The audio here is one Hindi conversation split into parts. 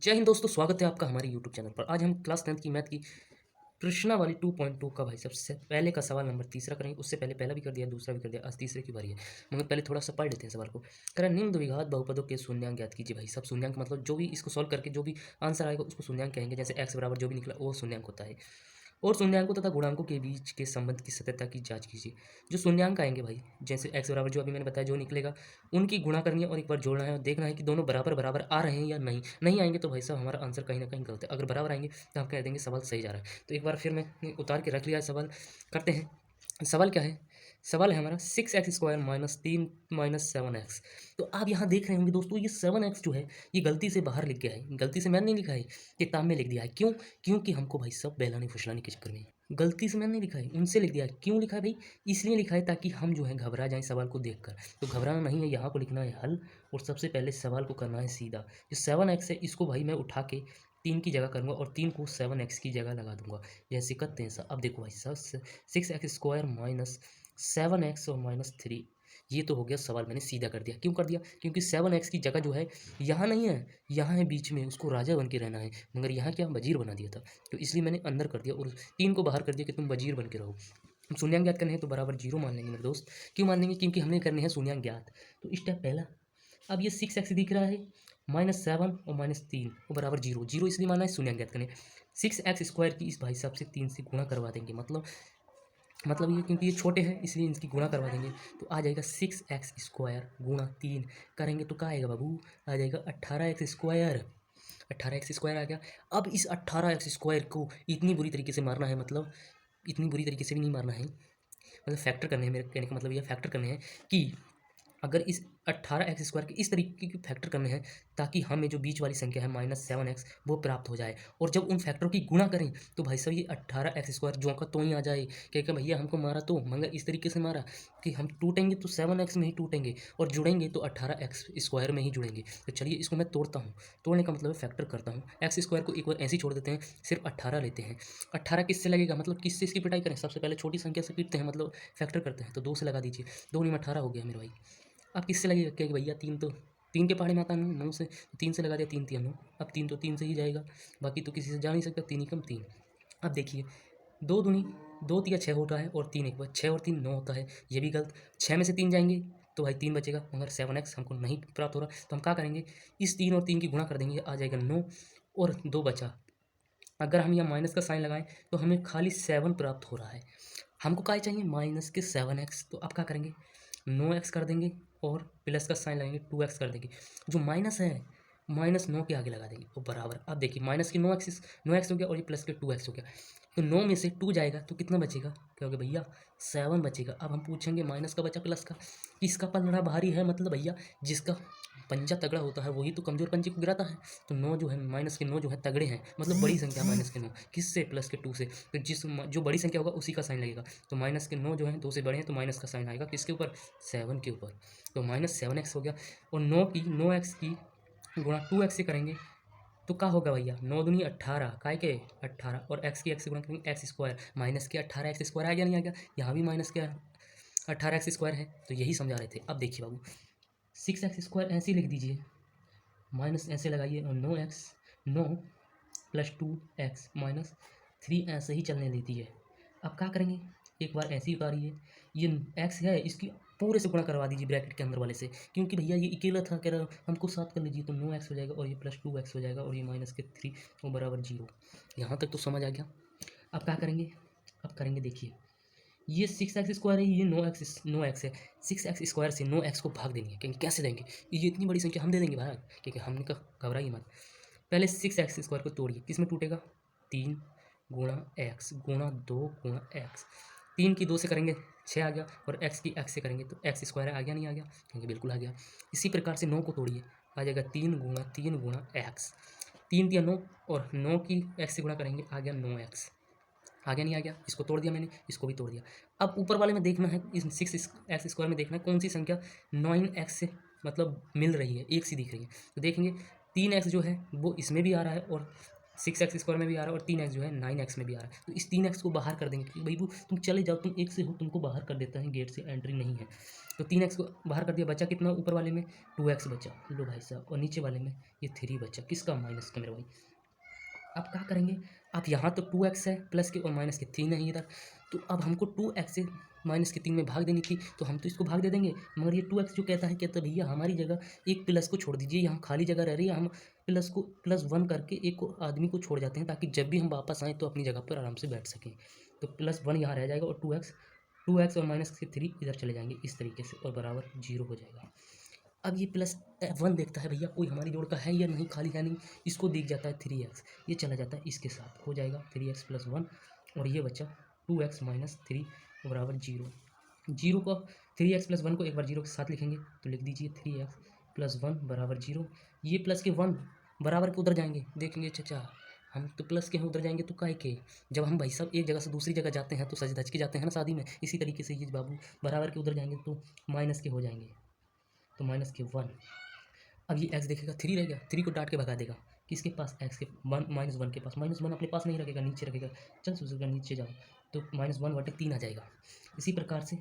जय हिंद दोस्तों, स्वागत है आपका हमारे यूट्यूब चैनल पर। आज हम क्लास 10th की मैथ की प्रश्नावली 2.2 का भाई सबसे पहले का सवाल नंबर तीसरा करेंगे। उससे पहले पहला भी कर दिया, दूसरा भी कर दिया, आज तीसरे की बारी है। मगर पहले थोड़ा सा पढ़ लेते हैं सवाल को। कह रहा है निम्न द्विघात बहुपदों के शून्यांक ज्ञात कीजिए। भाई सब शून्यांक मतलब जो भी इसको सॉल्व करके जो भी आंसर आएगा उसको शून्यांक कहेंगे। जैसे एक्स बराबर जो भी निकला वो शून्यांक होता है। और शून्यांकों तथा गुणांकों के बीच के संबंध की सत्यता की जांच कीजिए। जो शून्यांक आएंगे भाई, जैसे एक्स बराबर जो अभी मैंने बताया जो निकलेगा उनकी गुणा करनी है और एक बार जोड़ना है और देखना है कि दोनों बराबर बराबर आ रहे हैं या नहीं। नहीं आएंगे तो भाई साहब हमारा आंसर कहीं ना कहीं गलत है। अगर बराबर आएंगे तो हम कह देंगे सवाल सही जा रहा है। तो एक बार फिर मैं उतार के रख लिया सवाल। करते हैं। सवाल क्या है? सवाल है हमारा 6x² माइनस 3 माइनस 7x। तो आप यहाँ देख रहे होंगे दोस्तों, ये 7x जो है ये गलती से बाहर लिख गया है। गलती से मैंने नहीं लिखा है, किताब में लिख दिया है। क्यों? क्योंकि हमको भाई सब बहलाने फुसलाने के चक्कर में गलती से मैंने नहीं लिखा है, उनसे लिख दिया है। क्यों लिखा है भाई? इसलिए लिखा है ताकि हम जो है घबरा जाएं सवाल को देखकर। तो घबराना नहीं है, यहाँ को लिखना है हल और सबसे पहले सवाल को करना है सीधा। जो 7x है इसको भाई मैं उठा के 3 की जगह करूँगा और 3 को 7x की जगह लगा दूंगा। जैसे करते हैं सर। अब देखो भाई सर, 6x² माइनस 7x और माइनस 3, ये तो हो गया सवाल मैंने सीधा कर दिया। क्यों कर दिया? क्योंकि 7x की जगह जो है यहाँ नहीं है, यहाँ है बीच में, उसको राजा बन के रहना है। मगर यहाँ क्या वजीर बना दिया था, तो इसलिए मैंने अंदर कर दिया और 3 को बाहर कर दिया कि तुम वजीर बन के रहो। शून्यांक ज्ञात करने हैं तो बराबर जीरो मान लेंगे मेरे दोस्त। क्यों मान लेंगे? क्योंकि हमने करने हैं शून्यांक ज्ञात। तो स्टेप पहला, अब ये 6x दिख रहा है, -7 और -3 वो बराबर जीरो। जीरो इसलिए माना है शून्यांक ज्ञात करने। 6x² की इस भाई साहब से 3 से गुणा करवा देंगे। मतलब ये क्योंकि ये छोटे हैं इसलिए इनकी गुणा करवा देंगे। तो आ जाएगा 6x² गुणा 3 करेंगे तो क्या आएगा बाबू? आ जाएगा 18x²। 18x² आ गया। अब इस 18x² को इतनी बुरी तरीके से मारना है, मतलब इतनी बुरी तरीके से भी नहीं मारना है, मतलब फैक्टर करने हैं। मेरे कहने का मतलब ये फैक्टर करने हैं कि अगर इस 18x² के इस तरीके के फैक्टर करने हैं ताकि हमें जो बीच वाली संख्या है -7x वो प्राप्त हो जाए। और जब उन फैक्टरों की गुणा करें तो भाई साहब ये 18x² जो का तो ही आ जाए। क्या भैया हमको मारा तो मगर इस तरीके से मारा कि हम टूटेंगे तो 7x में ही टूटेंगे और जुड़ेंगे तो 18x² में ही जुड़ेंगे। तो चलिए इसको मैं तोड़ता हूँ। तोड़ने का मतलब है फैक्टर करता हूँ। x² को एक बार ऐसे ही छोड़ देते हैं, सिर्फ 18 लेते हैं। 18 किससे लगेगा, मतलब किससे इसकी पिटाई करें? सबसे पहले छोटी संख्या से पीटते हैं, मतलब फैक्टर करते हैं। तो 2 से लगा दीजिए, 2 में 18 हो गया मेरे भाई। अब किससे लगेगा? क्या कि भैया 3 तो 3 के पहाड़े में आता है 9 से, 3 से लगा दिया, 3 3 9। अब 3 तो 3 से ही जाएगा, बाकी तो किसी से जा नहीं सकता। 3 ही कम 3। अब देखिए 2 दूनी 2 तिया 6 होता है और 3 एक बार 6 और 3 9 होता है, ये भी गलत। 6 में से 3 जाएंगे तो भाई 3 बचेगा, मगर 7x हमको नहीं प्राप्त हो रहा। तो हम क्या करेंगे? इस 3 और 3 की गुणा कर देंगे, आ जाएगा 9 और 2 बचा। अगर हम यहाँ माइनस का साइन लगाएं तो हमें खाली 7 प्राप्त हो रहा है। हमको क्या चाहिए? माइनस के 7x। तो अब क्या करेंगे? 9x कर देंगे और प्लस का साइन लगाएंगे 2x कर देंगे। जो माइनस है -9 के आगे लगा देंगे और बराबर। अब देखिए माइनस की 9x हो गया और ये प्लस के 2x हो गया। तो 9 में से 2 जाएगा तो कितना बचेगा? क्या हो गया भैया? 7 बचेगा। अब हम पूछेंगे माइनस का बचा प्लस का, किसका पलड़ा भारी है? मतलब भैया जिसका पंजा तगड़ा होता है वही तो कमजोर पंजे को गिराता है। तो 9 जो है माइनस के 9 जो है तगड़े हैं, मतलब बड़ी संख्या माइनस के 9 किससे? प्लस के 2 से। तो जो बड़ी संख्या होगा उसी का साइन लगेगा। तो माइनस के 9 जो है 2 से बड़े हैं तो माइनस का साइन आएगा किसके ऊपर? 7 के ऊपर। तो -7x हो गया। और 9x की गुणा 2x से करेंगे तो क्या होगा भैया? 9 दूनी 18, काय के 18 और x की x से गुणा करेंगे x²। माइनस के 18x² आ गया, नहीं आ गया? यहाँ भी माइनस के 18x² है। तो यही समझा रहे थे। अब देखिए बाबू 6x² ऐसे ही लिख दीजिए, माइनस ऐसे लगाइए और 9 प्लस 2x माइनस 3 ऐसे ही चलने देती है। अब क्या करेंगे? एक बार ऐसे ही उतारिए, ये x है इसकी पूरे से गुणा करवा दीजिए ब्रैकेट के अंदर वाले से, क्योंकि भैया ये अकेला था, कह रहा हमको 7 कर लीजिए। तो 9x हो जाएगा और ये प्लस 2x हो जाएगा और ये माइनस के 3 और बराबर 0। यहाँ तक तो समझ आ गया। अब क्या करेंगे? अब करेंगे देखिए, ये 6x² है, ये 9x है। 6x² से 9x को भाग देंगे। क्योंकि कैसे देंगे? ये इतनी बड़ी संख्या हम दे देंगे भाग, क्योंकि हमने कहा घबराइए मत। पहले 6x² को तोड़िए, किसमें टूटेगा? 3 गुणा x गुणा 2 गुणा x। 3 की 2 से करेंगे 6 आ गया और x की x से करेंगे तो x² आ गया, नहीं आ गया? क्योंकि बिल्कुल आ गया। इसी प्रकार से 9 को तोड़िए, आ जाएगा 3 गुणा x। 3 तिया 9 और 9 की x से गुणा करेंगे, आ गया 9x। आ गया, नहीं आ गया? इसको तोड़ दिया मैंने, इसको भी तोड़ दिया। अब ऊपर वाले में देखना है, इस 6x² में देखना है कौन सी संख्या 9x से मतलब मिल रही है, एक सी दिख रही है। तो देखेंगे 3x जो है वो इसमें भी आ रहा है और 6x² में भी आ रहा है और 3x जो है 9x में भी आ रहा है। तो इस 3x को बाहर कर देंगे क्योंकि भाई वो तुम चले जाओ, तुम एक से हो, तुमको बाहर कर देता है, गेट से एंट्री नहीं है। तो 3x को बाहर कर दिया, बचा कितना ऊपर वाले में 2x बचा, लो भाई साहब, और नीचे वाले में ये 3 बचा, किसका माइनस का मेरे भाई। अब क्या करेंगे, अब यहाँ तो 2x है प्लस के और माइनस के 3 है इधर, तो अब हमको 2x से माइनस के 3 में भाग देनी थी, तो हम तो इसको भाग दे देंगे, मगर ये 2x जो कहता है भैया हमारी जगह एक प्लस को छोड़ दीजिए, यहाँ खाली जगह रह रही है, हम प्लस को +1 करके एक आदमी को छोड़ जाते हैं ताकि जब भी हम वापस आएँ तो अपनी जगह पर आराम से बैठ सकें। तो +1 यहाँ रह जाएगा और 2x और माइनस के 3 इधर चले जाएंगे इस तरीके से और बराबर 0 हो जाएगा। अब ये +1 देखता है भैया कोई हमारी जोड़ का है या नहीं, खाली है नहीं, इसको दिख जाता है 3x, ये चला जाता है इसके साथ, हो जाएगा 3x + 1 और ये बचा 2x - 3 बराबर 0। 0 को 3x + 1 को एक बार 0 के साथ लिखेंगे तो लिख दीजिए 3x + 1 बराबर 0। ये प्लस के 1 बराबर के उधर जाएंगे, देखेंगे चाचा हम तो प्लस के हैं उधर जाएंगे तो काय के, जब हम भाई साहब एक जगह से दूसरी जगह जाते हैं तो सज धज के जाते हैं ना शादी में, इसी तरीके से ये बाबू बराबर के उधर जाएंगे तो माइनस के हो जाएंगे, तो माइनस के 1। अब ये x देखेगा 3 रह गया, 3 को डांट के भगा देगा, किसके पास, x के -1 के पास, -1 अपने पास नहीं रखेगा, नीचे रखेगा, चल सोचेगा नीचे जाओ तो -1/3 आ जाएगा। इसी प्रकार से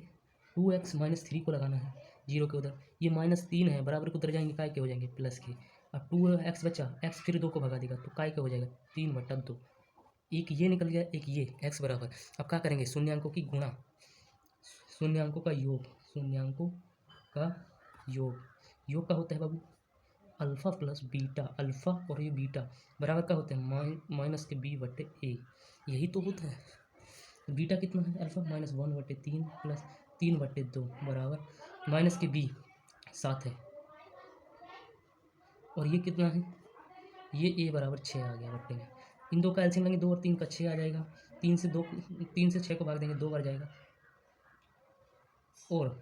2x - 3 को लगाना है 0 के उधर, ये -3 है बराबर के उधर जाएंगे काय के हो जाएंगे प्लस के। अब 2x बचा, x फिर 2 को भगा देगा तो काय का हो जाएगा 3/2, एक ये निकल गया एक ये x बराबर। अब क्या करेंगे, शून्यांकों की गुणा, शून्यांकों का योग, शून्यांकों का योग का होता है बाबू अल्फ़ा प्लस बीटा, अल्फ़ा और ये बीटा बराबर का होते हैं माइनस के b/a, यही तो होता है। बीटा कितना है अल्फ़ा -1/3 प्लस 3/2 बराबर माइनस के b 7 है, और ये कितना है, ये a बराबर 6 आ गया बट्टे में। इन दो का एलसीएम लेंगे 2 और 3 का 6 आ जाएगा, 3 से 6 को भाग देंगे 2 बार जाएगा, और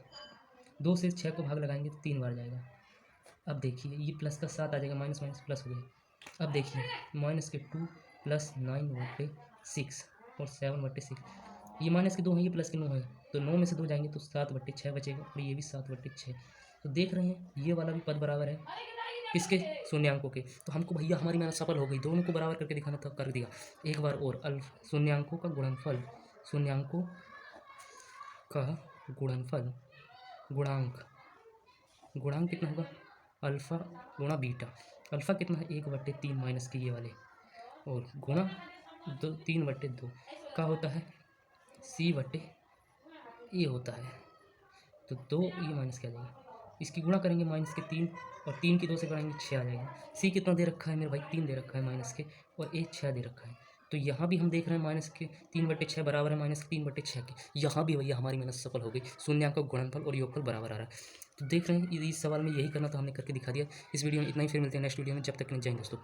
2 से 6 को भाग लगाएंगे तो 3 बार जाएगा। अब देखिए ये प्लस का 7 आ जाएगा, माइनस माइनस प्लस हो गया। अब देखिए माइनस के 2 + 9/6 और 7/6, ये माइनस के 2 हैं, ये प्लस के 9 है, तो 9 में से 2 जाएंगे तो 7/6 बचेगा, और ये भी 7/6। तो देख रहे हैं ये वाला भी पद बराबर है किसके, शून्यांकों के। तो हमको भैया हमारी मेहनत सफल हो गई, दोनों को बराबर करके दिखाना था, कर दिया। एक बार और शून्यांकों का गुणनफल, शून्यांकों का गुणनफल, गुणांक कितना होगा, अल्फ़ा गुणा बीटा, अल्फ़ा कितना है 1/3 माइनस के ये वाले, और गुणा 3/2 का होता है c/a होता है, तो 2 ये माइनस क्या आ जाएगा, इसकी गुणा करेंगे माइनस के 3 और 3 की 2 से करेंगे 6 आ जाएगा। c कितना दे रखा है मेरे भाई, 3 दे रखा है माइनस के, और a 6 दे रखा है, तो यहाँ भी हम देख रहे हैं माइनस के 3/6 बराबर है माइनस के 3/6 के, यहाँ भी भैया हमारी मेहनत सफल हो गई, शून्यांक का गुणनफल और योगफल बराबर आ रहा है। तो देख रहे हैं इस सवाल में यही करना था, हमने करके दिखा दिया। इस वीडियो में इतना ही, फिर मिलते हैं नेक्स्ट वीडियो में, जब तक के लिए जय हिंद दोस्तों।